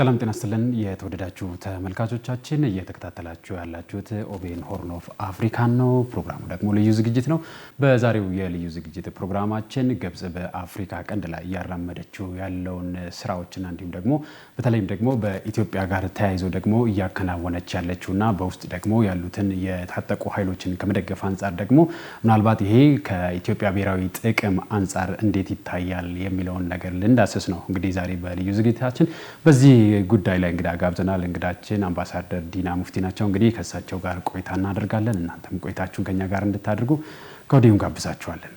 ሰላም ጤና ይስጥልን የተወደዳችሁ ተመልካቾቻችን እየተከታተላችሁ ያላችሁት ኦቤን ሆርን ኦፍ አፍሪካ ነው። ፕሮግራሙ ደግሞ ልዩ ዝግጅት ነው። በዛሬው የልዩ ዝግጅት ፕሮግራማችን ግብጽ በአፍሪካ ቀንድ ላይ እያራመደችው ያለውን ስራዎችና እንዲሁም ደግሞ በተለይም ደግሞ በኢትዮጵያ ጋር ተያይዞ ደግሞ እያከናወነች ያለችውና በውስጥ ደግሞ ያሉትን የታጠቁ ኃይሎችን ከመደገፍ አንጻር ደግሞ ምናልባት ይሄ ከኢትዮጵያ ብሔራዊ ጥቅም አንጻር እንዴት ይታያል የሚለውን ነገር ልንዳስስ ነው። እንግዲህ ዛሬ በልዩ ዝግጅታችን በዚህ ጉዳይ ላይ እንግዳ ጋብዘናል። እንግዳችን አምባሳደር ዲና ሙፍቲ ናቸው። እንግዲህ ከእሳቸው ጋር ቆይታ እናደርጋለን። እናንተም ቆይታችሁን ከኛ ጋር እንድታደርጉ ከወዲሁ ጋብዛችኋለን።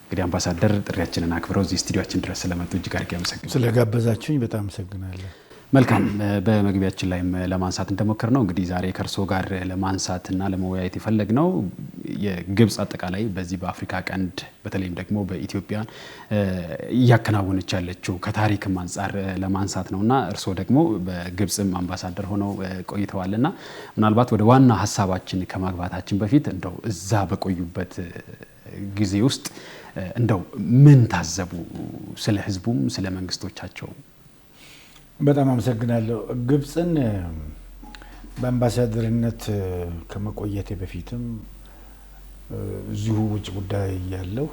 እንግዲህ አምባሳደር ጥሪያችንን አክብረው እዚህ ስቱዲዮአችን ድረስ ስለመጡ እጅግ አድርጌ አመሰግናለሁ። ስለጋበዛችሁኝ በጣም አመሰግናለሁ። መልካም። በመግቢያችን ላይም ለማንሳት እንደሞከር ነው እንግዲህ ዛሬ ከርሶ ጋር ለማንሳትና ለመወያየት የፈለግነው የግብጽ አጠቃላይ በዚህ በአፍሪካ ቀንድ በተለይም ደግሞ በኢትዮጵያ እያከናወነች ያለችው ከታሪክም አንጻር ለማንሳት ነውና እርሶ ደግሞ በግብጽም አምባሳደር ሆነው ቆይተዋልና ምናልባት ወደ ዋና ሀሳባችን ከማግባታችን በፊት እንደው እዛ በቆዩበት ጊዜ ውስጥ እንደው ምን ታዘቡ? ስለ ህዝቡም ስለ መንግስቶቻቸው። በጣም አመሰግናለሁ። ግብጽን በአምባሳደርነት ከመቆየቴ በፊትም እዚሁ ውጭ ጉዳይ ያለው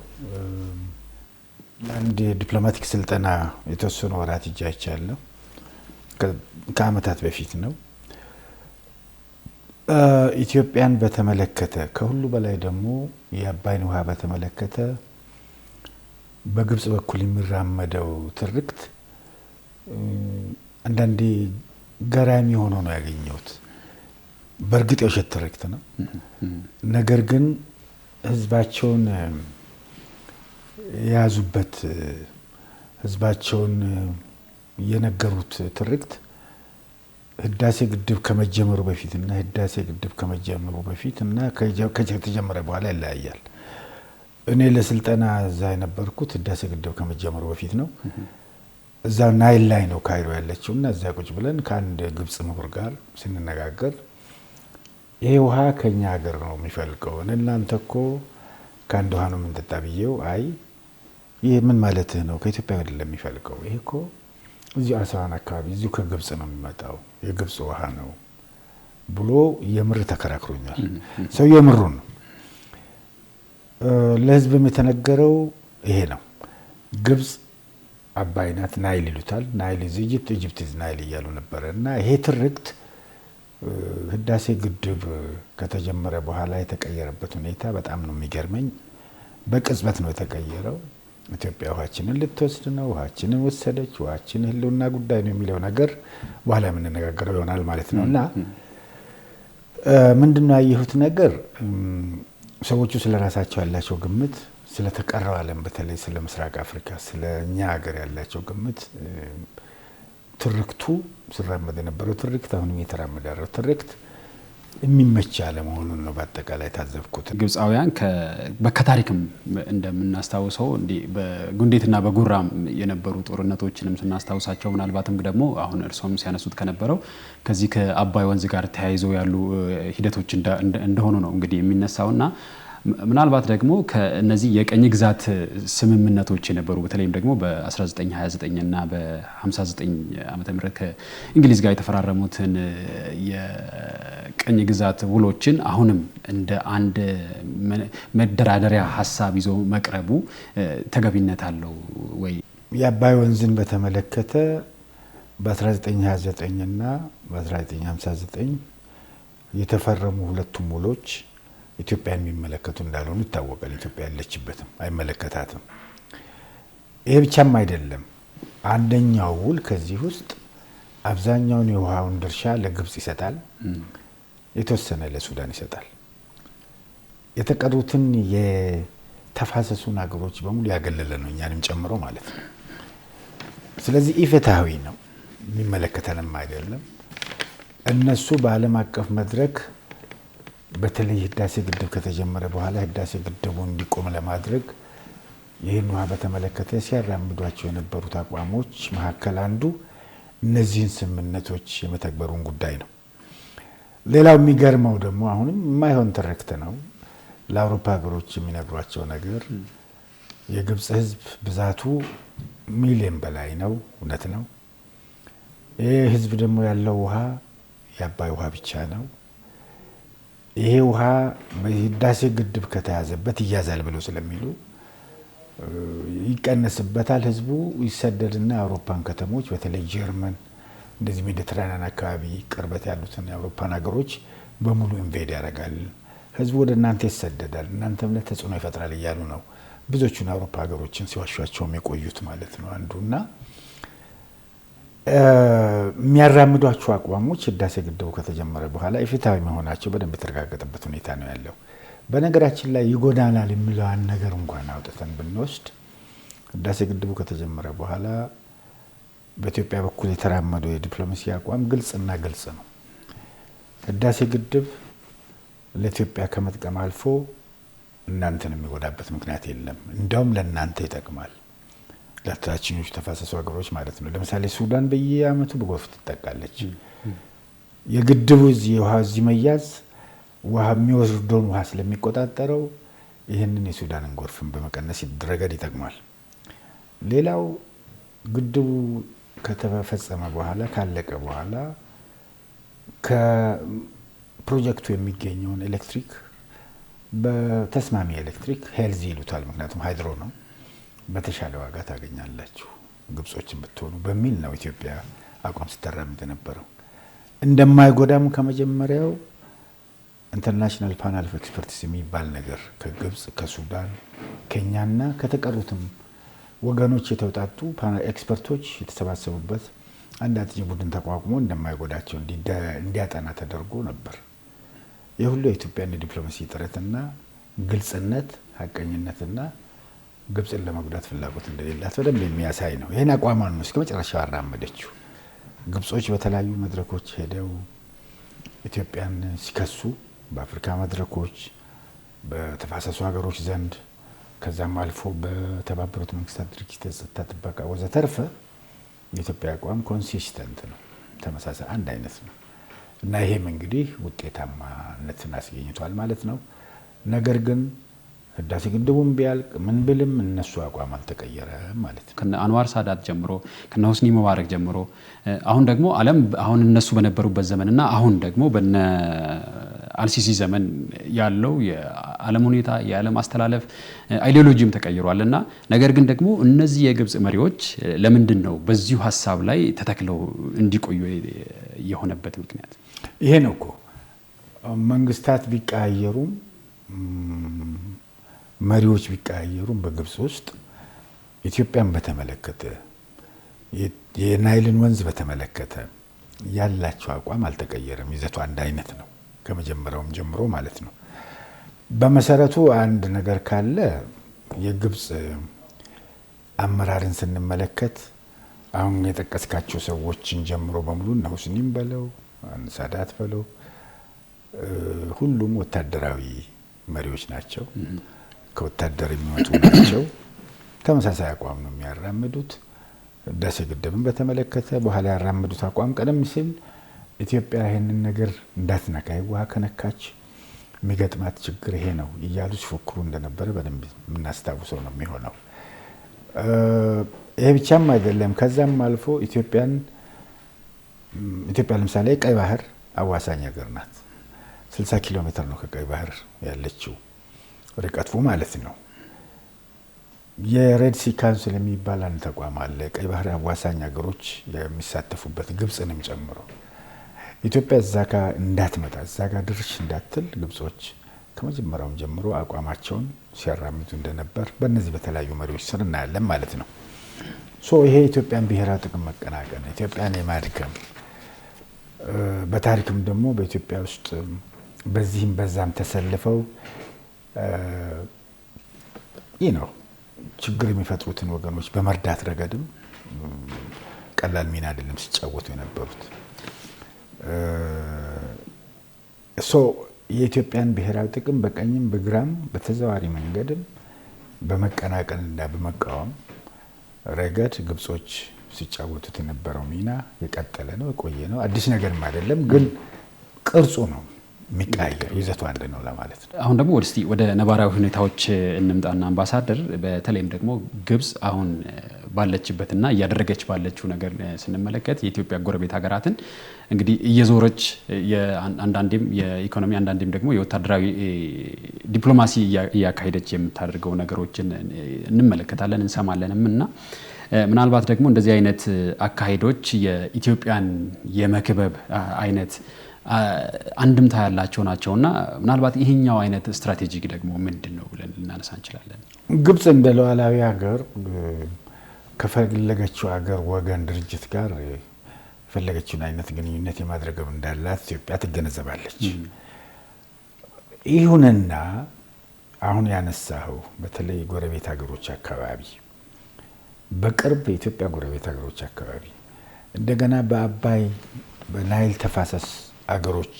ለአንድ ዲፕሎማቲክ ስልጠና የተወሰኑ ወራት ይጃቻለሁ። ከአመታት በፊት ነው። ኢትዮጵያን በተመለከተ ከሁሉ በላይ ደግሞ የአባይን ውሃ በተመለከተ በግብጽ በኩል የሚራመደው ትርክት አንዳንዴ ገራሚ ሆኖ ነው ያገኘሁት። በእርግጥ የውሸት ትርክት ነው። ነገር ግን ህዝባቸውን የያዙበት ህዝባቸውን የነገሩት ትርክት ህዳሴ ግድብ ከመጀመሩ በፊትና ህዳሴ ግድብ ከመጀመሩ በፊትና ከተጀመረ በኋላ ይለያያል። እኔ ለስልጠና እዛ የነበርኩት ህዳሴ ግድብ ከመጀመሩ በፊት ነው። እዛ ናይል ላይ ነው ካይሮ ያለችውና እዛ ቁጭ ብለን ከአንድ ግብጽ ምሁር ጋር ስንነጋገር ይሄ ውሃ ከኛ ሀገር ነው የሚፈልቀው፣ እናንተ እኮ ከአንድ ውሃ ነው የምንጠጣ ብዬው፣ አይ ይሄ ምን ማለትህ ነው? ከኢትዮጵያ አይደለም የሚፈልቀው፣ ይሄ እኮ እዚሁ አስዋን አካባቢ እዚሁ ከግብጽ ነው የሚመጣው፣ የግብጽ ውሃ ነው ብሎ የምር ተከራክሮኛል። ሰው የምሩን ነው። ለህዝብም የተነገረው ይሄ ነው። ግብጽ አባይ ናት፣ ናይል ይሉታል። ናይል ኢዝ ኢጂፕት፣ ኢጂፕት ኢዝ ናይል እያሉ ነበረ እና ይሄ ትርክት ህዳሴ ግድብ ከተጀመረ በኋላ የተቀየረበት ሁኔታ በጣም ነው የሚገርመኝ። በቅጽበት ነው የተቀየረው። ኢትዮጵያ ውሃችንን ልትወስድ ነው፣ ውሃችንን ወሰደች፣ ውሃችን ህልውና ጉዳይ ነው የሚለው ነገር በኋላ የምንነጋገረው ይሆናል ማለት ነው። እና ምንድነው ያየሁት ነገር ሰዎቹ ስለራሳቸው ያላቸው ግምት ስለተቀረው ዓለም በተለይ ስለ ምስራቅ አፍሪካ ስለ እኛ ሀገር ያላቸው ግምት ትርክቱ ሲራመድ የነበረው ትርክት አሁንም እየተራመደ ያለው ትርክት የሚመች አለመሆኑን ነው በአጠቃላይ ታዘብኩት። ግብጻውያን ከታሪክም እንደምናስታውሰው እንዲህ በጉንዴትና በጉራም የነበሩ ጦርነቶችንም ስናስታውሳቸው ምናልባትም ደግሞ አሁን እርሶም ሲያነሱት ከነበረው ከዚህ ከአባይ ወንዝ ጋር ተያይዞ ያሉ ሂደቶች እንደሆኑ ነው እንግዲህ የሚነሳውና ምናልባት ደግሞ ከነዚህ የቀኝ ግዛት ስምምነቶች የነበሩ በተለይም ደግሞ በ1929 እና በ59 ዓመተ ምህረት ከእንግሊዝ ጋር የተፈራረሙትን የቀኝ ግዛት ውሎችን አሁንም እንደ አንድ መደራደሪያ ሀሳብ ይዞ መቅረቡ ተገቢነት አለው ወይ? የአባይ ወንዝን በተመለከተ በ1929 እና በ1959 የተፈረሙ ሁለቱም ውሎች ኢትዮጵያን የሚመለከቱ እንዳልሆኑ ይታወቃል። ኢትዮጵያ ያለችበትም አይመለከታትም። ይሄ ብቻም አይደለም። አንደኛው ውል ከዚህ ውስጥ አብዛኛውን የውሃውን ድርሻ ለግብጽ ይሰጣል፣ የተወሰነ ለሱዳን ይሰጣል። የተቀሩትን የተፋሰሱን ሀገሮች በሙሉ ያገለለ ነው፣ እኛንም ጨምሮ ማለት ነው። ስለዚህ ኢፍትሃዊ ነው፣ የሚመለከተንም አይደለም። እነሱ በዓለም አቀፍ መድረክ በተለይ ህዳሴ ግድብ ከተጀመረ በኋላ ህዳሴ ግድቡ እንዲቆም ለማድረግ ይህን ውሃ በተመለከተ ሲያራምዷቸው የነበሩት አቋሞች መካከል አንዱ እነዚህን ስምምነቶች የመተግበሩን ጉዳይ ነው። ሌላው የሚገርመው ደግሞ አሁንም የማይሆን ትርክት ነው። ለአውሮፓ ሀገሮች የሚነግሯቸው ነገር የግብፅ ህዝብ ብዛቱ ሚሊዮን በላይ ነው፣ እውነት ነው። ይሄ ህዝብ ደግሞ ያለው ውሃ የአባይ ውሃ ብቻ ነው። ይሄ ውሃ በህዳሴ ግድብ ከተያዘበት ይያዛል ብለው ስለሚሉ ይቀነስበታል። ህዝቡ ይሰደድና የአውሮፓን ከተሞች በተለይ ጀርመን፣ እንደዚህ ሜዲትራኒያን አካባቢ ቅርበት ያሉትን የአውሮፓን ሀገሮች በሙሉ ኢንቬድ ያደርጋል። ህዝቡ ወደ እናንተ ይሰደዳል፣ እናንተም ላይ ተጽዕኖ ይፈጥራል እያሉ ነው ብዙዎቹን የአውሮፓ ሀገሮችን ሲዋሿቸውም የቆዩት ማለት ነው አንዱና የሚያራምዷቸው አቋሞች ህዳሴ ግድቡ ከተጀመረ በኋላ ኢፍትሐዊ መሆናቸው በደንብ የተረጋገጠበት ሁኔታ ነው ያለው። በነገራችን ላይ ይጎዳናል የሚለውን ነገር እንኳን አውጥተን ብንወስድ ህዳሴ ግድቡ ከተጀመረ በኋላ በኢትዮጵያ በኩል የተራመደው የዲፕሎማሲ አቋም ግልጽና ግልጽ ነው። ህዳሴ ግድብ ለኢትዮጵያ ከመጥቀም አልፎ እናንተን የሚጎዳበት ምክንያት የለም። እንደውም ለእናንተ ይጠቅማል፣ ለታችኞቹ ተፋሰሱ ሀገሮች ማለት ነው። ለምሳሌ ሱዳን በየአመቱ በጎርፍ ትጠቃለች። የግድቡ እዚህ መያዝ ውሃ የሚወስደውን ውሃ ስለሚቆጣጠረው ይህንን የሱዳንን ጎርፍን በመቀነስ ረገድ ይጠቅማል። ሌላው ግድቡ ከተፈጸመ በኋላ ካለቀ በኋላ ከፕሮጀክቱ የሚገኘውን ኤሌክትሪክ በተስማሚ ኤሌክትሪክ ሄልዚ ይሉታል፣ ምክንያቱም ሃይድሮ ነው፣ በተሻለ ዋጋ ታገኛላችሁ ግብጾችን ብትሆኑ በሚል ነው ኢትዮጵያ አቋም ስታራምድ የነበረው። እንደማይጎዳም ከመጀመሪያው ኢንተርናሽናል ፓናል ኦፍ ኤክስፐርቲስ የሚባል ነገር ከግብጽ፣ ከሱዳን፣ ኬንያና ከተቀሩትም ወገኖች የተውጣጡ ኤክስፐርቶች የተሰባሰቡበት አንድ አጥኚ ቡድን ተቋቁሞ እንደማይጎዳቸው እንዲያጠና ተደርጎ ነበር። የሁሉ የኢትዮጵያን የዲፕሎማሲ ጥረትና ግልጽነት፣ ሀቀኝነትና ግብጽን ለመጉዳት ፍላጎት እንደሌላት በደንብ የሚያሳይ ነው። ይህን አቋሟን ነው እስከ መጨረሻው አራመደችው። ግብጾች በተለያዩ መድረኮች ሄደው ኢትዮጵያን ሲከሱ በአፍሪካ መድረኮች፣ በተፋሰሱ ሀገሮች ዘንድ ከዛም አልፎ በተባበሩት መንግስታት ድርጅት የጸጥታ ጥበቃ ወዘተርፈ የኢትዮጵያ አቋም ኮንሲስተንት ነው፣ ተመሳሳይ አንድ አይነት ነው እና ይሄም እንግዲህ ውጤታማነትን አስገኝቷል ማለት ነው። ነገር ግን ህዳሴ ግድቡም ቢያልቅ ምን ብልም እነሱ አቋም አልተቀየረም ማለት ነው። ከነ አንዋር ሳዳት ጀምሮ ከነ ሁስኒ ሙባረክ ጀምሮ አሁን ደግሞ ዓለም አሁን እነሱ በነበሩበት ዘመንና አሁን ደግሞ በነ አልሲሲ ዘመን ያለው የዓለም ሁኔታ የዓለም አስተላለፍ አይዲዮሎጂም ተቀይሯልና ነገር ግን ደግሞ እነዚህ የግብጽ መሪዎች ለምንድን ነው በዚሁ ሀሳብ ላይ ተተክለው እንዲቆዩ የሆነበት ምክንያት? ይሄ ነው እኮ መንግስታት ቢቀያየሩም መሪዎች ቢቀያየሩም በግብጽ ውስጥ ኢትዮጵያን በተመለከተ የናይልን ወንዝ በተመለከተ ያላቸው አቋም አልተቀየረም። ይዘቱ አንድ አይነት ነው ከመጀመሪያውም ጀምሮ ማለት ነው። በመሰረቱ አንድ ነገር ካለ የግብጽ አመራርን ስንመለከት አሁን የጠቀስካቸው ሰዎችን ጀምሮ በሙሉ እነ ሁስኒም በለው ሳዳት በለው ሁሉም ወታደራዊ መሪዎች ናቸው። ከወታደር የሚወጡ ናቸው። ተመሳሳይ አቋም ነው የሚያራምዱት። ህዳሴ ግድብን በተመለከተ በኋላ ያራምዱት አቋም ቀደም ሲል ኢትዮጵያ ይህንን ነገር እንዳትነካ ውሃ ከነካች የሚገጥማት ችግር ይሄ ነው እያሉ ሲፎክሩ እንደነበረ በደንብ የምናስታውሰው ነው የሚሆነው። ይሄ ብቻም አይደለም። ከዛም አልፎ ኢትዮጵያ ለምሳሌ ቀይ ባህር አዋሳኝ ሀገር ናት። 60 ኪሎ ሜትር ነው ከቀይ ባህር ያለችው ርቀቱ ማለት ነው። የሬድ ሲ ካውንስል የሚባል አንድ ተቋም አለ፣ ቀይ ባህር አዋሳኝ ሀገሮች የሚሳተፉበት ግብጽንም ጨምሮ። ኢትዮጵያ እዛ ጋር እንዳትመጣ እዛ ጋር ድርሽ እንዳትል ግብጾች ከመጀመሪያውም ጀምሮ አቋማቸውን ሲያራምዱ እንደነበር በእነዚህ በተለያዩ መሪዎች ስር እናያለን ማለት ነው። ይሄ ኢትዮጵያን ብሔራዊ ጥቅም መቀናቀን፣ ኢትዮጵያን የማድከም በታሪክም ደግሞ በኢትዮጵያ ውስጥ በዚህም በዛም ተሰልፈው ነው ችግር የሚፈጥሩትን ወገኖች በመርዳት ረገድም ቀላል ሚና አይደለም ሲጫወቱ የነበሩት። የኢትዮጵያን ብሔራዊ ጥቅም በቀኝም በግራም በተዘዋዋሪ መንገድም በመቀናቀንና በመቃወም ረገድ ግብጾች ሲጫወቱት የነበረው ሚና የቀጠለ ነው፣ የቆየ ነው፣ አዲስ ነገርም አይደለም። ግን ቅርጹ ነው የሚቀያየር ይዘቱ አንድ ነው ለማለት ነው። አሁን ደግሞ ወደ ነባራዊ ሁኔታዎች እንምጣና አምባሳደር፣ በተለይም ደግሞ ግብጽ አሁን ባለችበትና እያደረገች ባለችው ነገር ስንመለከት የኢትዮጵያ ጎረቤት ሀገራትን እንግዲህ እየዞረች አንዳንዴም የኢኮኖሚ አንዳንዴም ደግሞ የወታደራዊ ዲፕሎማሲ እያካሄደች የምታደርገው ነገሮችን እንመለከታለን እንሰማለንም እና ምናልባት ደግሞ እንደዚህ አይነት አካሄዶች የኢትዮጵያን የመክበብ አይነት አንድምታ ያላቸው ናቸውና ምናልባት ይሄኛው አይነት ስትራቴጂክ ደግሞ ምንድነው ብለን ልናነሳ እንችላለን? ግብጽ እንደ ሉዓላዊ ሀገር ከፈለገችው ሀገር ወገን ድርጅት ጋር የፈለገችውን አይነት ግንኙነት የማድረግ እንዳላት ኢትዮጵያ ትገነዘባለች። ይሁንና አሁን ያነሳው በተለይ ጎረቤት ሀገሮች አካባቢ በቅርብ የኢትዮጵያ ጎረቤት ሀገሮች አካባቢ እንደገና በአባይ በናይል ተፋሰስ አገሮች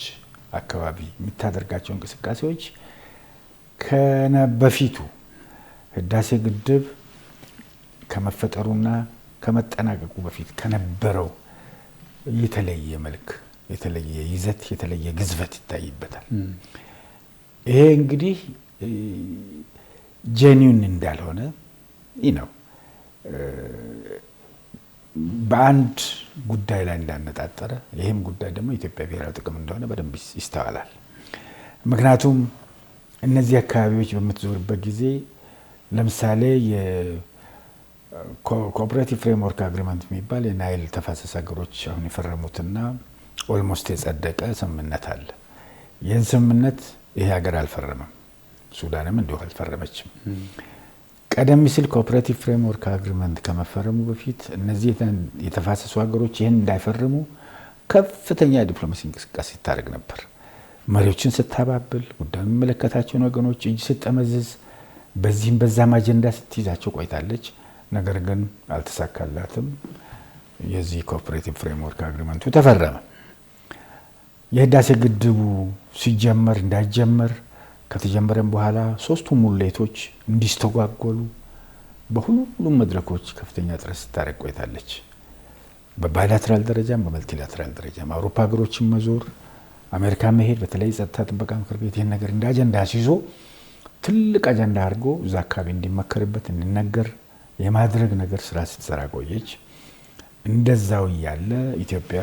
አካባቢ የምታደርጋቸው እንቅስቃሴዎች በፊቱ ህዳሴ ግድብ ከመፈጠሩና ከመጠናቀቁ በፊት ከነበረው የተለየ መልክ፣ የተለየ ይዘት፣ የተለየ ግዝፈት ይታይበታል። ይሄ እንግዲህ ጄኒውን እንዳልሆነ ነው በአንድ ጉዳይ ላይ እንዳነጣጠረ፣ ይህም ጉዳይ ደግሞ የኢትዮጵያ ብሔራዊ ጥቅም እንደሆነ በደንብ ይስተዋላል። ምክንያቱም እነዚህ አካባቢዎች በምትዞርበት ጊዜ ለምሳሌ የኮኦፐሬቲቭ ፍሬምወርክ አግሪመንት የሚባል የናይል ተፋሰስ ሀገሮች አሁን የፈረሙትና ኦልሞስት የጸደቀ ስምምነት አለ። ይህን ስምምነት ይሄ ሀገር አልፈረመም፣ ሱዳንም እንዲሁ አልፈረመችም። ቀደም ሲል ኮኦፐሬቲቭ ፍሬምወርክ አግሪመንት ከመፈረሙ በፊት እነዚህ የተፋሰሱ ሀገሮች ይህን እንዳይፈርሙ ከፍተኛ ዲፕሎማሲ እንቅስቃሴ ታደርግ ነበር። መሪዎችን ስታባብል፣ ጉዳዩ የሚመለከታቸውን ወገኖች እጅ ስጠመዝዝ፣ በዚህም በዛም አጀንዳ ስትይዛቸው ቆይታለች። ነገር ግን አልተሳካላትም። የዚህ ኮኦፐሬቲቭ ፍሬምወርክ አግሪመንቱ ተፈረመ። የህዳሴ ግድቡ ሲጀመር እንዳይጀመር ከተጀመረም በኋላ ሶስቱ ሙሌቶች እንዲስተጓጎሉ በሁሉም መድረኮች ከፍተኛ ጥረት ስታደርግ ቆይታለች። በባይላተራል ደረጃም በመልቲላተራል ደረጃም አውሮፓ ሀገሮችን መዞር፣ አሜሪካ መሄድ፣ በተለይ ጸጥታ ጥበቃ ምክር ቤት ይህን ነገር እንደ አጀንዳ ሲይዞ ትልቅ አጀንዳ አድርጎ እዛ አካባቢ እንዲመከርበት እንዲነገር የማድረግ ነገር ስራ ስትሰራ ቆየች። እንደዛው እያለ ኢትዮጵያ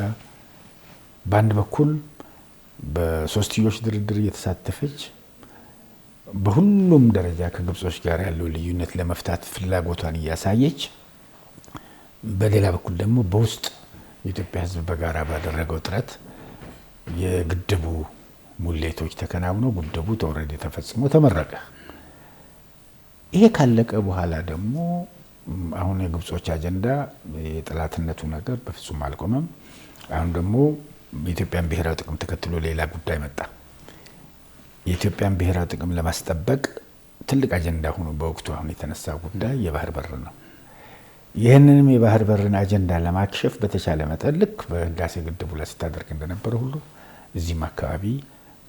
በአንድ በኩል በሶስትዮሽ ድርድር እየተሳተፈች በሁሉም ደረጃ ከግብጾች ጋር ያለው ልዩነት ለመፍታት ፍላጎቷን እያሳየች፣ በሌላ በኩል ደግሞ በውስጥ የኢትዮጵያ ሕዝብ በጋራ ባደረገው ጥረት የግድቡ ሙሌቶች ተከናውነው ግድቡ ተወረደ ተፈጽሞ ተመረቀ። ይሄ ካለቀ በኋላ ደግሞ አሁን የግብጾች አጀንዳ የጠላትነቱ ነገር በፍጹም አልቆመም። አሁን ደግሞ የኢትዮጵያን ብሔራዊ ጥቅም ተከትሎ ሌላ ጉዳይ መጣ። የኢትዮጵያን ብሔራዊ ጥቅም ለማስጠበቅ ትልቅ አጀንዳ ሆኖ በወቅቱ አሁን የተነሳ ጉዳይ የባህር በር ነው። ይህንንም የባህር በርን አጀንዳ ለማክሸፍ በተቻለ መጠን ልክ በህዳሴ ግድቡ ላይ ስታደርግ እንደነበረ ሁሉ እዚህም አካባቢ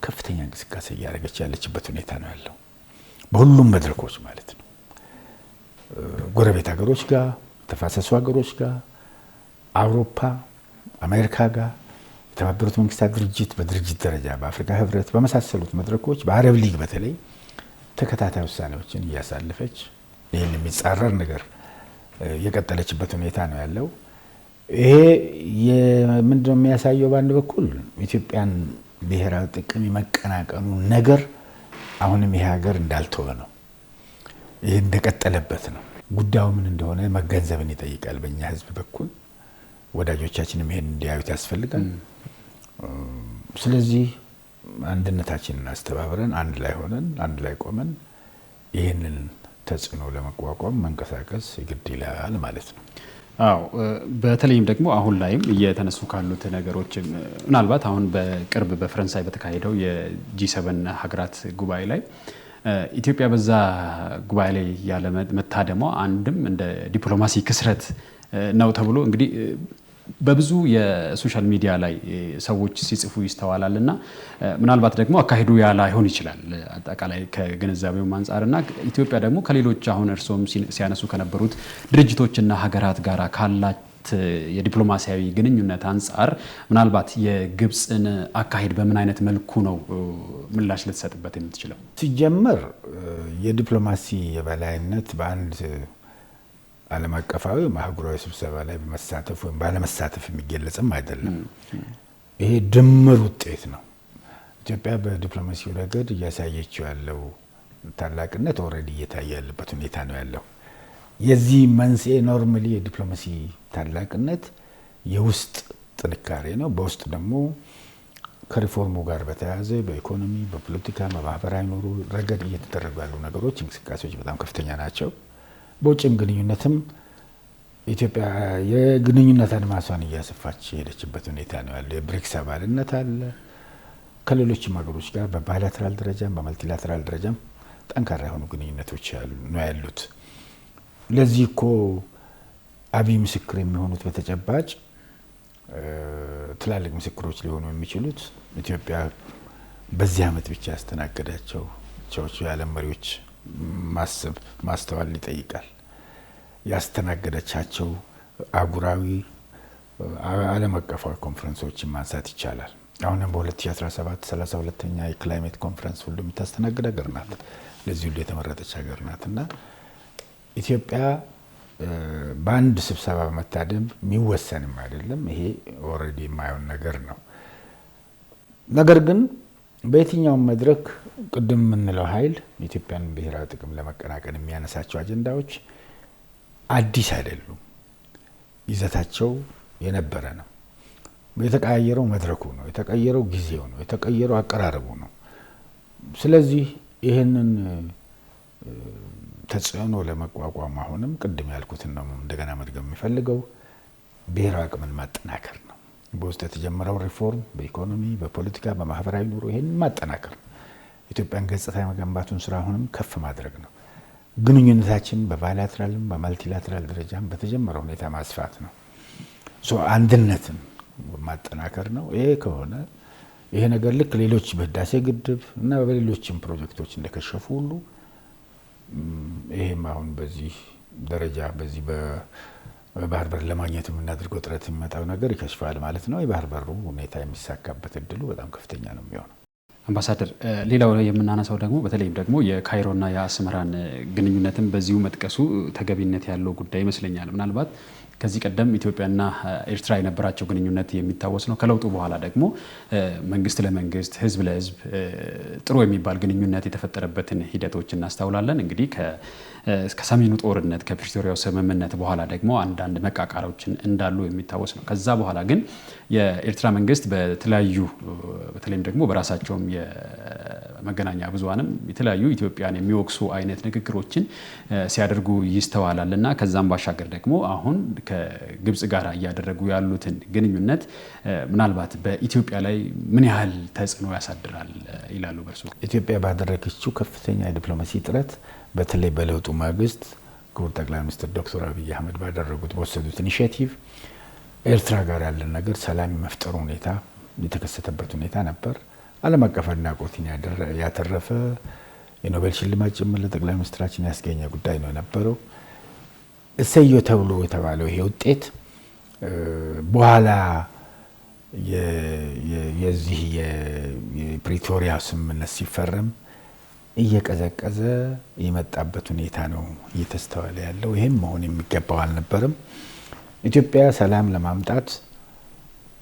ከፍተኛ እንቅስቃሴ እያደረገች ያለችበት ሁኔታ ነው ያለው፣ በሁሉም መድረኮች ማለት ነው። ጎረቤት ሀገሮች ጋር፣ ተፋሰሱ ሀገሮች ጋር፣ አውሮፓ፣ አሜሪካ ጋር፣ የተባበሩት መንግስታት ድርጅት በድርጅት ደረጃ በአፍሪካ ህብረት በመሳሰሉት መድረኮች፣ በአረብ ሊግ በተለይ ተከታታይ ውሳኔዎችን እያሳለፈች ይህን የሚጻረር ነገር የቀጠለችበት ሁኔታ ነው ያለው። ይሄ ምንድነው የሚያሳየው? በአንድ በኩል ኢትዮጵያን ብሔራዊ ጥቅም የመቀናቀኑ ነገር አሁንም ይሄ ሀገር እንዳልተወ ነው፣ ይሄ እንደቀጠለበት ነው። ጉዳዩ ምን እንደሆነ መገንዘብን ይጠይቃል። በእኛ ህዝብ በኩል ወዳጆቻችንም ይሄን እንዲያዩት ያስፈልጋል። ስለዚህ አንድነታችንን አስተባብረን አንድ ላይ ሆነን አንድ ላይ ቆመን ይህንን ተጽዕኖ ለመቋቋም መንቀሳቀስ ግድ ይላል ማለት ነው። አዎ፣ በተለይም ደግሞ አሁን ላይም እየተነሱ ካሉት ነገሮች ምናልባት አሁን በቅርብ በፈረንሳይ በተካሄደው የጂ7 ሀገራት ጉባኤ ላይ ኢትዮጵያ በዛ ጉባኤ ላይ ያለ መታደሟ አንድም እንደ ዲፕሎማሲ ክስረት ነው ተብሎ እንግዲህ በብዙ የሶሻል ሚዲያ ላይ ሰዎች ሲጽፉ ይስተዋላል እና ምናልባት ደግሞ አካሄዱ ያ ላይሆን ይችላል አጠቃላይ ከግንዛቤው አንጻርና ኢትዮጵያ ደግሞ ከሌሎች አሁን እርሶም ሲያነሱ ከነበሩት ድርጅቶችና ሀገራት ጋር የዲፕሎማሲያዊ ግንኙነት አንጻር ምናልባት የግብፅን አካሄድ በምን አይነት መልኩ ነው ምላሽ ልትሰጥበት የምትችለው? ሲጀመር የዲፕሎማሲ የበላይነት በአንድ ዓለም አቀፋዊ አህጉራዊ ስብሰባ ላይ በመሳተፍ ወይም ባለመሳተፍ የሚገለጽም አይደለም። ይሄ ድምር ውጤት ነው። ኢትዮጵያ በዲፕሎማሲው ረገድ እያሳየችው ያለው ታላቅነት ኦልሬዲ እየታየ ያለበት ሁኔታ ነው ያለው። የዚህ መንስኤ ኖርማሊ የዲፕሎማሲ ታላቅነት የውስጥ ጥንካሬ ነው። በውስጥ ደግሞ ከሪፎርሙ ጋር በተያያዘ በኢኮኖሚ፣ በፖለቲካ፣ በማህበራዊ ኑሮ ረገድ እየተደረጉ ያሉ ነገሮች እንቅስቃሴዎች በጣም ከፍተኛ ናቸው። በውጭም ግንኙነትም ኢትዮጵያ የግንኙነት አድማሷን እያሰፋች የሄደችበት ሁኔታ ነው ያለው። የብሪክስ አባልነት አለ። ከሌሎችም ሀገሮች ጋር በባይላተራል ደረጃም በመልቲላተራል ደረጃም ጠንካራ የሆኑ ግንኙነቶች ነው ያሉት። ለዚህ እኮ አብይ ምስክር የሚሆኑት በተጨባጭ ትላልቅ ምስክሮች ሊሆኑ የሚችሉት ኢትዮጵያ በዚህ ዓመት ብቻ ያስተናገዳቸው የዓለም መሪዎች ማሰብ ማስተዋል ይጠይቃል። ያስተናገደቻቸው አህጉራዊ ዓለም አቀፋዊ ኮንፈረንሶችን ማንሳት ይቻላል። አሁንም በ2017 32ኛ የክላይሜት ኮንፈረንስ ሁሉ የምታስተናግድ ሀገር ናት። ለዚህ ሁሉ የተመረጠች ሀገር ናት እና ኢትዮጵያ በአንድ ስብሰባ በመታደም የሚወሰንም አይደለም። ይሄ ኦልሬዲ የማይሆን ነገር ነው። ነገር ግን በየትኛውም መድረክ ቅድም የምንለው ኃይል የኢትዮጵያን ብሔራዊ ጥቅም ለመቀናቀን የሚያነሳቸው አጀንዳዎች አዲስ አይደሉም። ይዘታቸው የነበረ ነው። የተቀያየረው መድረኩ ነው፣ የተቀየረው ጊዜው ነው፣ የተቀየረው አቀራረቡ ነው። ስለዚህ ይህንን ተጽዕኖ ለመቋቋም አሁንም ቅድም ያልኩትን ነው እንደገና መድገም የሚፈልገው ብሔራዊ አቅምን ማጠናከር ነው። በውስጥ የተጀመረው ሪፎርም በኢኮኖሚ፣ በፖለቲካ፣ በማህበራዊ ኑሮ ይህንን ማጠናከር ነው። ኢትዮጵያን ገጽታ የመገንባቱን ስራ አሁንም ከፍ ማድረግ ነው። ግንኙነታችን በባይላተራልም በማልቲላተራል ደረጃም በተጀመረው ሁኔታ ማስፋት ነው። አንድነትን ማጠናከር ነው። ይሄ ከሆነ ይሄ ነገር ልክ ሌሎች በህዳሴ ግድብ እና በሌሎችም ፕሮጀክቶች እንደከሸፉ ሁሉ ይሄም አሁን በዚህ ደረጃ በዚህ በባህር በር ለማግኘት የምናደርገው ጥረት የሚመጣው ነገር ይከሽፋል ማለት ነው። የባህር በሩ ሁኔታ የሚሳካበት እድሉ በጣም ከፍተኛ ነው የሚሆነው። አምባሳደር፣ ሌላው የምናነሳው ደግሞ በተለይም ደግሞ የካይሮና የአስመራን ግንኙነትን በዚሁ መጥቀሱ ተገቢነት ያለው ጉዳይ ይመስለኛል። ምናልባት ከዚህ ቀደም ኢትዮጵያና ኤርትራ የነበራቸው ግንኙነት የሚታወስ ነው። ከለውጡ በኋላ ደግሞ መንግስት ለመንግስት ህዝብ ለህዝብ ጥሩ የሚባል ግንኙነት የተፈጠረበትን ሂደቶች እናስተውላለን። እንግዲህ ከሰሜኑ ጦርነት ከፕሪቶሪያው ስምምነት በኋላ ደግሞ አንዳንድ መቃቃሮችን እንዳሉ የሚታወስ ነው። ከዛ በኋላ ግን የኤርትራ መንግስት በተለያዩ በተለይም ደግሞ በራሳቸውም የመገናኛ ብዙሃንም የተለያዩ ኢትዮጵያን የሚወቅሱ አይነት ንግግሮችን ሲያደርጉ ይስተዋላል እና ከዛም ባሻገር ደግሞ አሁን ከግብጽ ጋር እያደረጉ ያሉትን ግንኙነት ምናልባት በኢትዮጵያ ላይ ምን ያህል ተጽዕኖ ያሳድራል ይላሉ በርሱ? ኢትዮጵያ ባደረገችው ከፍተኛ የዲፕሎማሲ ጥረት በተለይ በለውጡ ማግስት ክቡር ጠቅላይ ሚኒስትር ዶክተር አብይ አህመድ በወሰዱት ኢኒሼቲቭ ኤርትራ ጋር ያለን ነገር ሰላም የመፍጠሩ ሁኔታ የተከሰተበት ሁኔታ ነበር። ዓለም አቀፍ አድናቆትን ያተረፈ የኖቤል ሽልማት ጭምር ለጠቅላይ ሚኒስትራችን ያስገኘ ጉዳይ ነው የነበረው። እሰዮ ተብሎ የተባለው ይሄ ውጤት በኋላ የዚህ የፕሪቶሪያ ስምምነት ሲፈረም እየቀዘቀዘ የመጣበት ሁኔታ ነው እየተስተዋለ ያለው። ይህም መሆን የሚገባው አልነበረም። ኢትዮጵያ ሰላም ለማምጣት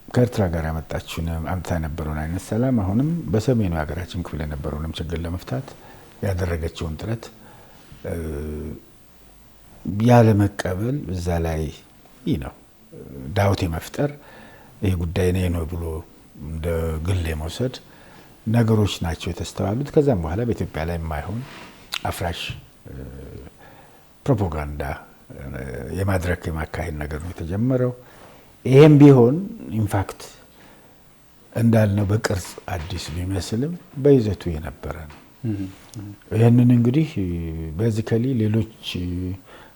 ከኤርትራ ጋር ያመጣችውን አምጥታ የነበረውን አይነት ሰላም አሁንም በሰሜኑ ሀገራችን ክፍል የነበረውንም ችግር ለመፍታት ያደረገችውን ጥረት ያለ መቀበል እዛ ላይ ነው ዳውት የመፍጠር ይሄ ጉዳይ ነው ብሎ እንደ ግል የመውሰድ ነገሮች ናቸው የተስተዋሉት። ከዛም በኋላ በኢትዮጵያ ላይ የማይሆን አፍራሽ ፕሮፓጋንዳ የማድረግ የማካሄድ ነገር ነው የተጀመረው። ይሄም ቢሆን ኢንፋክት እንዳልነው በቅርጽ አዲስ ቢመስልም በይዘቱ የነበረ ነው። ይህንን እንግዲህ ቤዚካሊ ሌሎች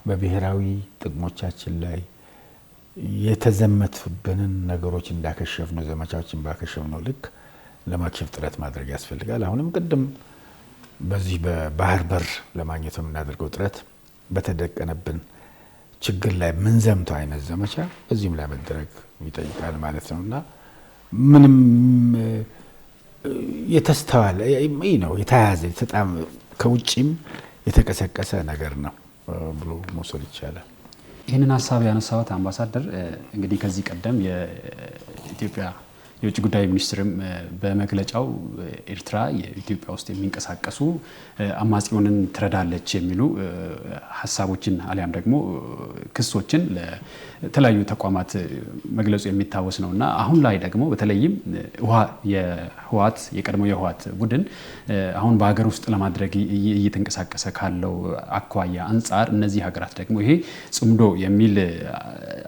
በብሔራዊ ጥቅሞቻችን ላይ የተዘመቱብንን ነገሮች እንዳከሸፍነው ዘመቻዎችን ባከሸፍነው ልክ ለማክሸፍ ጥረት ማድረግ ያስፈልጋል። አሁንም ቅድም በዚህ በባህር በር ለማግኘት የምናደርገው ጥረት በተደቀነብን ችግር ላይ ምን ዘምተው አይነት ዘመቻ እዚህም ላይ መደረግ ይጠይቃል ማለት ነውና ምንም የተስተዋለ ነው የተያዘ በጣም ከውጪም የተቀሰቀሰ ነገር ነው ብሎ መውሰድ ይቻላል። ይህንን ሀሳብ ያነሳሁት አምባሳደር እንግዲህ ከዚህ ቀደም የኢትዮጵያ የውጭ ጉዳይ ሚኒስትርም በመግለጫው ኤርትራ የኢትዮጵያ ውስጥ የሚንቀሳቀሱ አማጺዎችን ትረዳለች የሚሉ ሀሳቦችን አሊያም ደግሞ ክሶችን ለተለያዩ ተቋማት መግለጹ የሚታወስ ነውና አሁን ላይ ደግሞ በተለይም የቀድሞ የህወሓት ቡድን አሁን በሀገር ውስጥ ለማድረግ እየተንቀሳቀሰ ካለው አኳያ አንጻር እነዚህ ሀገራት ደግሞ ይሄ ጽምዶ የሚል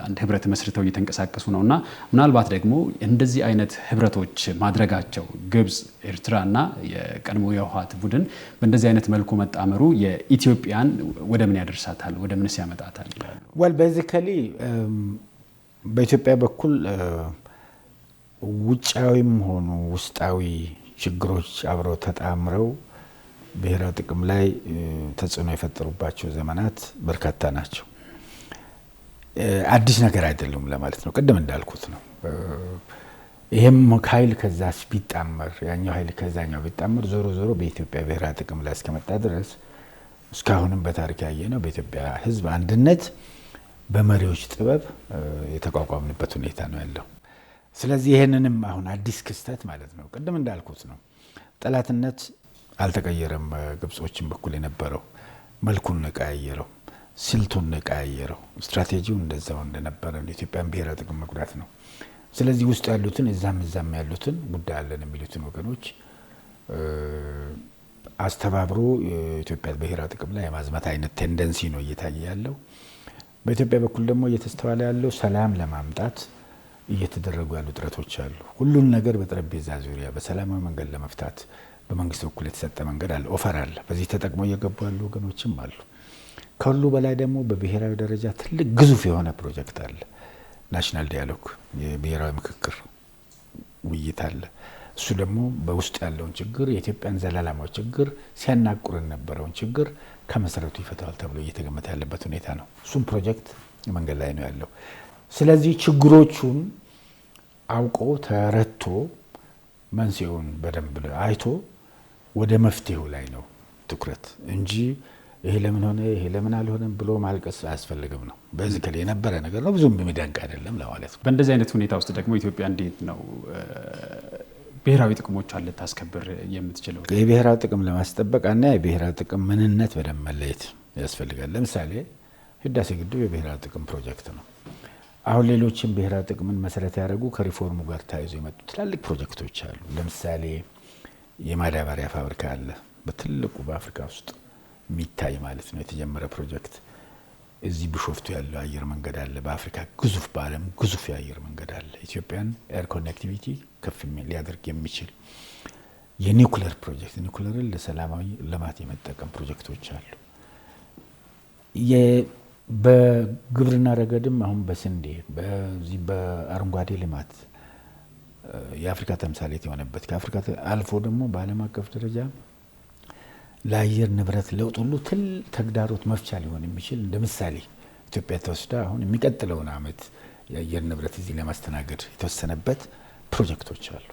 አንድ ህብረት መስርተው እየተንቀሳቀሱ ነውና ምናልባት ደግሞ እንደዚህ አይነት ህብረቶች ማድረጋቸው ግብጽ፣ ኤርትራና የቀድሞ የህወሓት ቡድን በእንደዚህ አይነት መልኩ መጣመሩ የኢትዮጵያን ወደ ምን ያደርሳታል? ወደ ምንስ ያመጣታል ይላሉ? ቤዚካሊ በኢትዮጵያ በኩል ውጫዊም ሆኑ ውስጣዊ ችግሮች አብረው ተጣምረው ብሔራዊ ጥቅም ላይ ተጽዕኖ የፈጠሩባቸው ዘመናት በርካታ ናቸው። አዲስ ነገር አይደለም ለማለት ነው። ቅድም እንዳልኩት ነው። ይሄም ኃይል ከዛስ ቢጣመር ያኛው ኃይል ከዛኛው ቢጣመር ዞሮ ዞሮ በኢትዮጵያ ብሔራዊ ጥቅም ላይ እስከመጣ ድረስ እስካሁንም በታሪክ ያየነው በኢትዮጵያ ህዝብ አንድነት በመሪዎች ጥበብ የተቋቋምንበት ሁኔታ ነው ያለው። ስለዚህ ይሄንንም አሁን አዲስ ክስተት ማለት ነው ቅድም እንዳልኩት ነው። ጠላትነት አልተቀየረም። ግብጾችን በኩል የነበረው መልኩን ቀያየረው፣ ስልቱን ቀያየረው፣ ስትራቴጂው እንደዛው እንደነበረ የኢትዮጵያን ብሔራዊ ጥቅም መጉዳት ነው። ስለዚህ ውስጥ ያሉትን እዛም ያሉትን ጉዳይ አለን የሚሉትን ወገኖች አስተባብሮ የኢትዮጵያ ብሔራዊ ጥቅም ላይ የማዝመት አይነት ቴንደንሲ ነው እየታየ ያለው። በኢትዮጵያ በኩል ደግሞ እየተስተዋለ ያለው ሰላም ለማምጣት እየተደረጉ ያሉ ጥረቶች አሉ። ሁሉን ነገር በጠረጴዛ ዙሪያ በሰላማዊ መንገድ ለመፍታት በመንግስት በኩል የተሰጠ መንገድ አለ፣ ኦፈር አለ። በዚህ ተጠቅመው እየገቡ ያሉ ወገኖችም አሉ። ከሁሉ በላይ ደግሞ በብሔራዊ ደረጃ ትልቅ ግዙፍ የሆነ ፕሮጀክት አለ። ናሽናል ዲያሎግ የብሔራዊ ምክክር ውይይት አለ። እሱ ደግሞ በውስጥ ያለውን ችግር የኢትዮጵያን ዘላለማዊ ችግር ሲያናቁር የነበረውን ችግር ከመሰረቱ ይፈታዋል ተብሎ እየተገመተ ያለበት ሁኔታ ነው። እሱም ፕሮጀክት መንገድ ላይ ነው ያለው። ስለዚህ ችግሮቹን አውቆ ተረድቶ መንስኤውን በደንብ አይቶ ወደ መፍትሄው ላይ ነው ትኩረት እንጂ ይሄ ለምን ሆነ ይሄ ለምን አልሆነም ብሎ ማልቀስ አያስፈልግም ነው። በዚህ ከለ የነበረ ነገር ነው፣ ብዙም የሚደንቅ አይደለም ለማለት ነው። በእንደዚህ አይነት ሁኔታ ውስጥ ደግሞ ኢትዮጵያ እንዴት ነው ብሔራዊ ጥቅሞቿን ልታስከብር የምትችለው? የብሔራዊ ጥቅም ለማስጠበቅ እና የብሔራዊ ጥቅም ምንነት በደንብ መለየት ያስፈልጋል። ለምሳሌ ህዳሴ ግድብ የብሔራዊ ጥቅም ፕሮጀክት ነው። አሁን ሌሎችም ብሔራዊ ጥቅምን መሰረት ያደረጉ ከሪፎርሙ ጋር ተያይዞ የመጡ ትላልቅ ፕሮጀክቶች አሉ። ለምሳሌ የማዳበሪያ ፋብሪካ አለ፣ በትልቁ በአፍሪካ ውስጥ የሚታይ ማለት ነው የተጀመረ ፕሮጀክት። እዚህ ቢሾፍቱ ያለው አየር መንገድ አለ፣ በአፍሪካ ግዙፍ በዓለም ግዙፍ የአየር መንገድ አለ። ኢትዮጵያን ኤር ኮኔክቲቪቲ ከፍ ሊያደርግ የሚችል የኒውክሌር ፕሮጀክት፣ ኒውክሌርን ለሰላማዊ ልማት የመጠቀም ፕሮጀክቶች አሉ። በግብርና ረገድም አሁን በስንዴ በዚህ በአረንጓዴ ልማት የአፍሪካ ተምሳሌት የሆነበት ከአፍሪካ አልፎ ደግሞ በዓለም አቀፍ ደረጃ ለአየር ንብረት ለውጥ ሁሉ ተግዳሮት መፍቻ ሊሆን የሚችል እንደ ምሳሌ ኢትዮጵያ ተወስዳ አሁን የሚቀጥለውን ዓመት የአየር ንብረት እዚህ ለማስተናገድ የተወሰነበት ፕሮጀክቶች አሉ።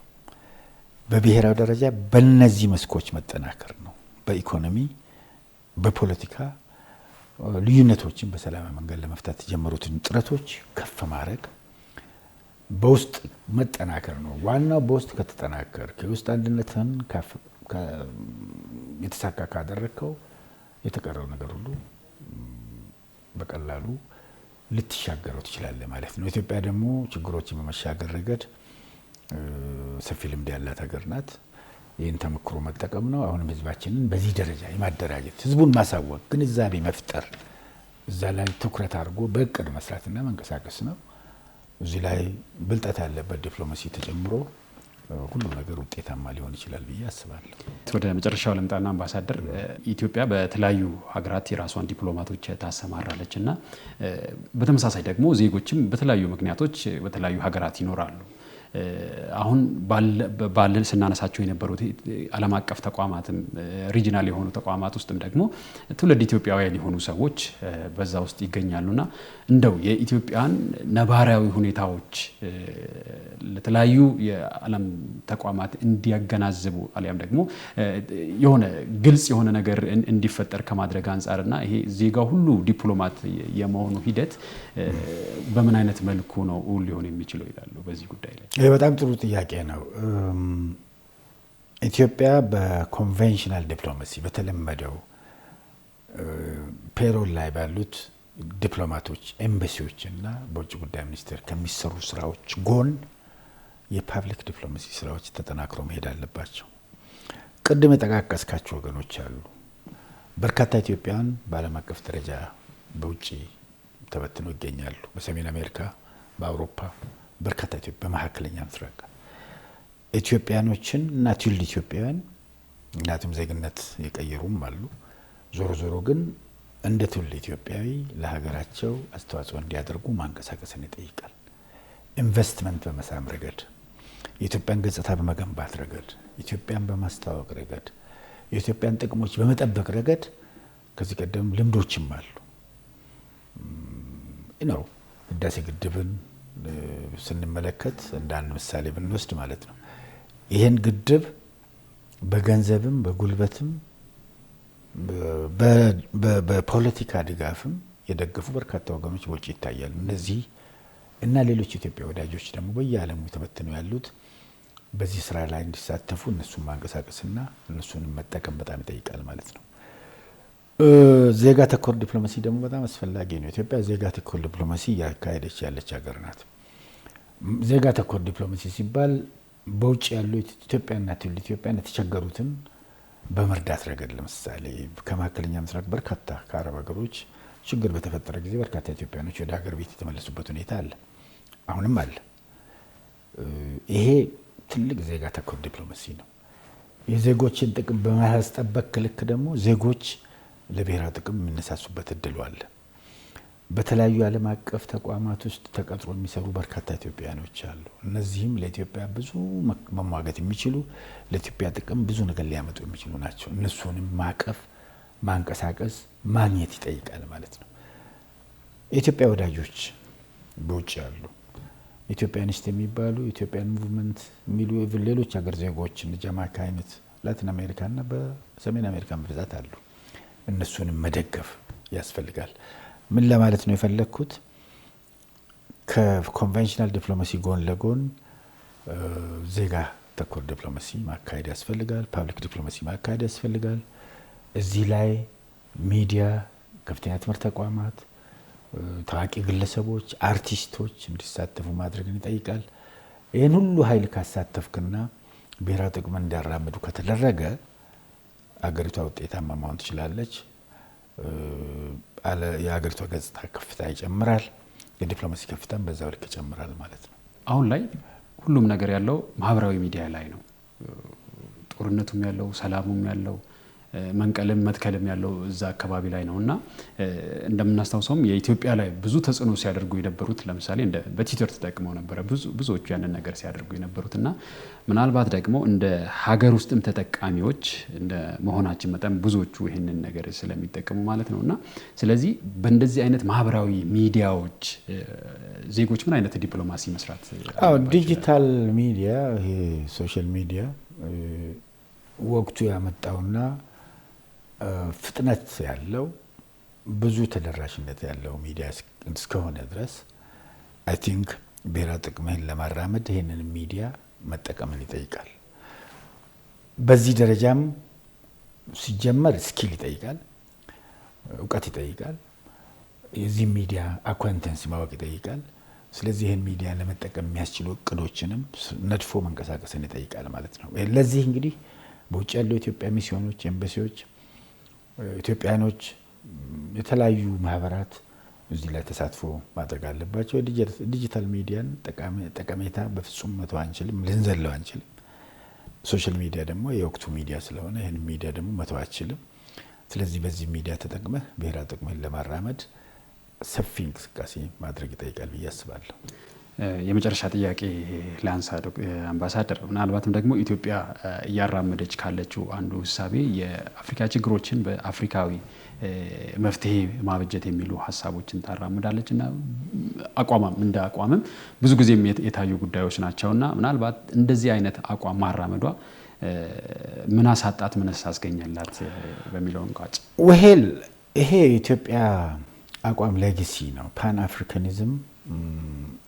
በብሔራዊ ደረጃ በእነዚህ መስኮች መጠናከር ነው። በኢኮኖሚ በፖለቲካ ልዩነቶችን በሰላማዊ መንገድ ለመፍታት የጀመሩትን ጥረቶች ከፍ ማድረግ፣ በውስጥ መጠናከር ነው ዋናው። በውስጥ ከተጠናከር ከውስጥ አንድነትን የተሳካ ካደረግከው የተቀረው ነገር ሁሉ በቀላሉ ልትሻገረው ትችላለህ ማለት ነው። ኢትዮጵያ ደግሞ ችግሮችን በመሻገር ረገድ ሰፊ ልምድ ያላት ሀገር ናት። ይህን ተሞክሮ መጠቀም ነው። አሁንም ህዝባችንን በዚህ ደረጃ የማደራጀት ህዝቡን ማሳወቅ፣ ግንዛቤ መፍጠር፣ እዛ ላይ ትኩረት አድርጎ በእቅድ መስራትና መንቀሳቀስ ነው። እዚህ ላይ ብልጠት ያለበት ዲፕሎማሲ ተጨምሮ ሁሉ ነገር ውጤታማ ሊሆን ይችላል ብዬ አስባለሁ። ወደ መጨረሻው ልምጣና አምባሳደር፣ ኢትዮጵያ በተለያዩ ሀገራት የራሷን ዲፕሎማቶች ታሰማራለች እና በተመሳሳይ ደግሞ ዜጎችም በተለያዩ ምክንያቶች በተለያዩ ሀገራት ይኖራሉ። አሁን ባለ ስናነሳቸው የነበሩት ዓለም አቀፍ ተቋማትም ሪጂናል የሆኑ ተቋማት ውስጥም ደግሞ ትውልድ ኢትዮጵያውያን የሆኑ ሰዎች በዛ ውስጥ ይገኛሉና እንደው የኢትዮጵያን ነባራዊ ሁኔታዎች ለተለያዩ የዓለም ተቋማት እንዲያገናዝቡ አሊያም ደግሞ የሆነ ግልጽ የሆነ ነገር እንዲፈጠር ከማድረግ አንጻርና ይሄ ዜጋ ሁሉ ዲፕሎማት የመሆኑ ሂደት በምን አይነት መልኩ ነው ሊሆን የሚችለው ይላሉ በዚህ ጉዳይ ላይ? ይህ በጣም ጥሩ ጥያቄ ነው። ኢትዮጵያ በኮንቬንሽናል ዲፕሎማሲ በተለመደው ፔሮል ላይ ባሉት ዲፕሎማቶች፣ ኤምባሲዎች እና በውጭ ጉዳይ ሚኒስቴር ከሚሰሩ ስራዎች ጎን የፓብሊክ ዲፕሎማሲ ስራዎች ተጠናክረው መሄድ አለባቸው። ቅድም የጠቃቀስካቸው ወገኖች አሉ። በርካታ ኢትዮጵያውያን በዓለም አቀፍ ደረጃ በውጭ ተበትነው ይገኛሉ። በሰሜን አሜሪካ፣ በአውሮፓ በርካታ ኢትዮጵያ በመካከለኛ ምስራቅ ኢትዮጵያኖችን እና ትውልደ ኢትዮጵያውያን እናቱም ዜግነት የቀየሩም አሉ። ዞሮ ዞሮ ግን እንደ ትውልደ ኢትዮጵያዊ ለሀገራቸው አስተዋጽኦ እንዲያደርጉ ማንቀሳቀስን ይጠይቃል። ኢንቨስትመንት በመሳም ረገድ፣ የኢትዮጵያን ገጽታ በመገንባት ረገድ፣ ኢትዮጵያን በማስተዋወቅ ረገድ፣ የኢትዮጵያን ጥቅሞች በመጠበቅ ረገድ ከዚህ ቀደም ልምዶችም አሉ ነው። ህዳሴ ግድብን ስንመለከት እንደ አንድ ምሳሌ ብንወስድ ማለት ነው ይህን ግድብ በገንዘብም በጉልበትም በፖለቲካ ድጋፍም የደገፉ በርካታ ወገኖች በውጭ ይታያሉ። እነዚህ እና ሌሎች ኢትዮጵያ ወዳጆች ደግሞ በየዓለሙ ተበትነው ያሉት በዚህ ስራ ላይ እንዲሳተፉ እነሱን ማንቀሳቀስና እነሱንም መጠቀም በጣም ይጠይቃል ማለት ነው። ዜጋ ተኮር ዲፕሎማሲ ደግሞ በጣም አስፈላጊ ነው። ኢትዮጵያ ዜጋ ተኮር ዲፕሎማሲ እያካሄደች ያለች ሀገር ናት። ዜጋ ተኮር ዲፕሎማሲ ሲባል በውጭ ያሉ ኢትዮጵያና ትውልደ ኢትዮጵያን የተቸገሩትን በመርዳት ረገድ ለምሳሌ ከመካከለኛ ምስራቅ በርካታ ከአረብ ሀገሮች ችግር በተፈጠረ ጊዜ በርካታ ኢትዮጵያኖች ወደ ሀገር ቤት የተመለሱበት ሁኔታ አለ፣ አሁንም አለ። ይሄ ትልቅ ዜጋ ተኮር ዲፕሎማሲ ነው። የዜጎችን ጥቅም በማስጠበቅ ልክ ደግሞ ዜጎች ለብሔራዊ ጥቅም የሚነሳሱበት እድሉ አለ። በተለያዩ ዓለም አቀፍ ተቋማት ውስጥ ተቀጥሮ የሚሰሩ በርካታ ኢትዮጵያኖች አሉ። እነዚህም ለኢትዮጵያ ብዙ መሟገት የሚችሉ ለኢትዮጵያ ጥቅም ብዙ ነገር ሊያመጡ የሚችሉ ናቸው። እነሱንም ማቀፍ፣ ማንቀሳቀስ፣ ማግኘት ይጠይቃል ማለት ነው። የኢትዮጵያ ወዳጆች በውጭ ያሉ ኢትዮጵያኒስት የሚባሉ ኢትዮጵያን ሙቭመንት የሚሉ ሌሎች ሀገር ዜጎች ጃማይካ አይነት ላቲን አሜሪካና በሰሜን አሜሪካ ብዛት አሉ። እነሱንም መደገፍ ያስፈልጋል። ምን ለማለት ነው የፈለግኩት? ከኮንቬንሽናል ዲፕሎማሲ ጎን ለጎን ዜጋ ተኮር ዲፕሎማሲ ማካሄድ ያስፈልጋል። ፓብሊክ ዲፕሎማሲ ማካሄድ ያስፈልጋል። እዚህ ላይ ሚዲያ፣ ከፍተኛ ትምህርት ተቋማት፣ ታዋቂ ግለሰቦች፣ አርቲስቶች እንዲሳተፉ ማድረግን ይጠይቃል። ይህን ሁሉ ኃይል ካሳተፍክና ብሔራዊ ጥቅምን እንዲያራምዱ ከተደረገ አገሪቷ ውጤታማ መሆን ትችላለች። የሀገሪቷ ገጽታ ከፍታ ይጨምራል። የዲፕሎማሲ ከፍታም በዛው ልክ ይጨምራል ማለት ነው። አሁን ላይ ሁሉም ነገር ያለው ማህበራዊ ሚዲያ ላይ ነው። ጦርነቱም ያለው ሰላሙም ያለው መንቀልም መትከልም ያለው እዛ አካባቢ ላይ ነው እና እንደምናስታውሰውም የኢትዮጵያ ላይ ብዙ ተጽዕኖ ሲያደርጉ የነበሩት ለምሳሌ እንደ በትዊተር ተጠቅመው ነበረ ብዙዎቹ ያንን ነገር ሲያደርጉ የነበሩት እና ምናልባት ደግሞ እንደ ሀገር ውስጥም ተጠቃሚዎች እንደ መሆናችን መጠን ብዙዎቹ ይህንን ነገር ስለሚጠቀሙ ማለት ነው እና ስለዚህ በእንደዚህ አይነት ማህበራዊ ሚዲያዎች ዜጎች ምን አይነት ዲፕሎማሲ መስራት? ዲጂታል ሚዲያ ይሄ ሶሻል ሚዲያ ወቅቱ ያመጣውና ፍጥነት ያለው ብዙ ተደራሽነት ያለው ሚዲያ እስከሆነ ድረስ አይ ቲንክ ብሔራዊ ጥቅምህን ለማራመድ ይህንን ሚዲያ መጠቀምን ይጠይቃል። በዚህ ደረጃም ሲጀመር ስኪል ይጠይቃል፣ እውቀት ይጠይቃል፣ የዚህ ሚዲያ አኳንተንስ ማወቅ ይጠይቃል። ስለዚህ ይህን ሚዲያ ለመጠቀም የሚያስችሉ እቅዶችንም ነድፎ መንቀሳቀስን ይጠይቃል ማለት ነው። ለዚህ እንግዲህ በውጭ ያለው ኢትዮጵያ ሚስዮኖች፣ ኤምባሲዎች፣ ኢትዮጵያኖች፣ የተለያዩ ማህበራት እዚህ ላይ ተሳትፎ ማድረግ አለባቸው። ዲጂታል ሚዲያን ጠቀሜታ በፍጹም መተው አንችልም፣ ልንዘለው አንችልም። ሶሻል ሚዲያ ደግሞ የወቅቱ ሚዲያ ስለሆነ ይህን ሚዲያ ደግሞ መተው አንችልም። ስለዚህ በዚህ ሚዲያ ተጠቅመህ ብሔራዊ ጥቅምህን ለማራመድ ሰፊ እንቅስቃሴ ማድረግ ይጠይቃል ብዬ አስባለሁ። የመጨረሻ ጥያቄ ላንሳ አምባሳደር፣ ምናልባትም ደግሞ ኢትዮጵያ እያራመደች ካለችው አንዱ ሀሳቤ የአፍሪካ ችግሮችን በአፍሪካዊ መፍትሄ ማበጀት የሚሉ ሀሳቦችን ታራምዳለች እና እንደ አቋምም ብዙ ጊዜም የታዩ ጉዳዮች ናቸውና ምናልባት እንደዚህ አይነት አቋም ማራመዷ ምን አሳጣት፣ ምን አስገኘላት በሚለው እንቋጭ። ይሄ የኢትዮጵያ አቋም ሌጋሲ ነው። ፓን አፍሪካኒዝም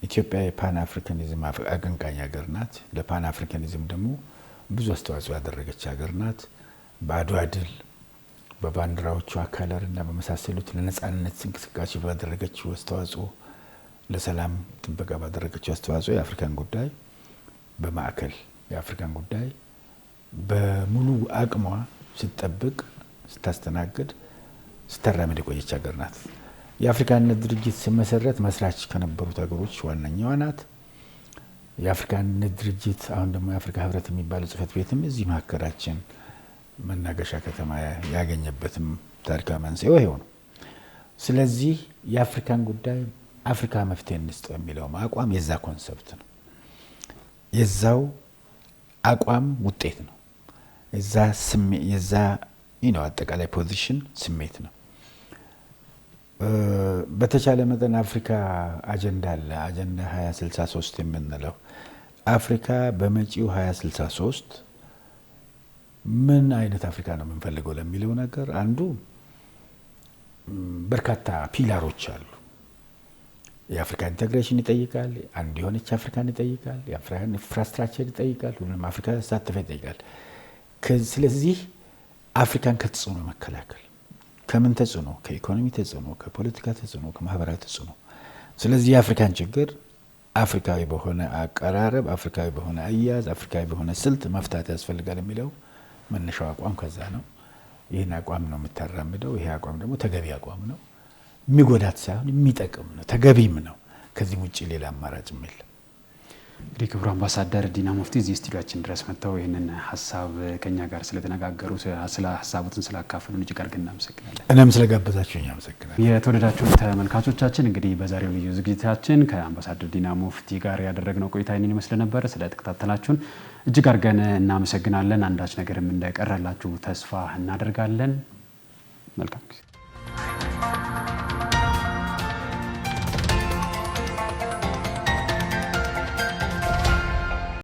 ኢትዮጵያ የፓን አፍሪካኒዝም አቀንቃኝ ሀገር ናት። ለፓን አፍሪካኒዝም ደግሞ ብዙ አስተዋጽኦ ያደረገች ሀገር ናት። በአድዋ ድል በባንዲራዎቿ ከለር እና በመሳሰሉት ለነጻነት እንቅስቃሴ ባደረገችው አስተዋጽኦ፣ ለሰላም ጥበቃ ባደረገችው አስተዋጽኦ የአፍሪካን ጉዳይ በማዕከል የአፍሪካን ጉዳይ በሙሉ አቅሟ ስትጠብቅ፣ ስታስተናግድ፣ ስታራምድ የቆየች ሀገር ናት። የአፍሪካ አንድነት ድርጅት ሲመሰረት መስራች ከነበሩት ሀገሮች ዋነኛዋ ናት። የአፍሪካ አንድነት ድርጅት አሁን ደግሞ የአፍሪካ ህብረት የሚባለው ጽህፈት ቤትም እዚህ መካከላችን መናገሻ ከተማ ያገኘበትም ታሪካዊ መንስኤው ይሄው ነው። ስለዚህ የአፍሪካን ጉዳይ አፍሪካ መፍትሄ እንስጠው የሚለው አቋም የዛ ኮንሰፕት ነው፣ የዛው አቋም ውጤት ነው። የዛ አጠቃላይ ፖዚሽን ስሜት ነው። በተቻለ መጠን አፍሪካ አጀንዳ አለ። አጀንዳ 2063 የምንለው አፍሪካ በመጪው 2063 ምን አይነት አፍሪካ ነው የምንፈልገው ለሚለው ነገር አንዱ በርካታ ፒላሮች አሉ። የአፍሪካ ኢንቴግሬሽን ይጠይቃል። አንድ የሆነች አፍሪካን ይጠይቃል። የአፍሪካን ኢንፍራስትራክቸር ይጠይቃል። ሁሉም አፍሪካ ተሳተፈ ይጠይቃል። ስለዚህ አፍሪካን ከተጽዕኖ መከላከል፣ ከምን ተጽዕኖ? ከኢኮኖሚ ተጽዕኖ፣ ከፖለቲካ ተጽዕኖ፣ ከማህበራዊ ተጽዕኖ። ስለዚህ የአፍሪካን ችግር አፍሪካዊ በሆነ አቀራረብ፣ አፍሪካዊ በሆነ አያያዝ፣ አፍሪካዊ በሆነ ስልት መፍታት ያስፈልጋል የሚለው መነሻው አቋም ከዛ ነው። ይህን አቋም ነው የምታራምደው። ይሄ አቋም ደግሞ ተገቢ አቋም ነው። የሚጎዳት ሳይሆን የሚጠቅም ነው፣ ተገቢም ነው። ከዚህ ውጭ ሌላ አማራጭም የለም። እንግዲህ ክቡር አምባሳደር ዲና ሙፍቲ እዚህ ስቱዲዮአችን ድረስ መጥተው ይህንን ሀሳብ ከኛ ጋር ስለተነጋገሩ፣ ስለ ሀሳቡትን ስላካፈሉን እጅግ አድርገን እናመሰግናለን። እኔም ስለጋበዛችሁኝ አመሰግናለሁ። የተወደዳችሁ ተመልካቾቻችን እንግዲህ በዛሬው ልዩ ዝግጅታችን ከአምባሳደር ዲና ሙፍቲ ጋር ያደረግነው ቆይታ ይህንን ይመስል ነበር። ስለተከታተላችሁን እጅግ አድርገን እናመሰግናለን። አንዳች ነገርም እንደቀረላችሁ ተስፋ እናደርጋለን። መልካም ጊዜ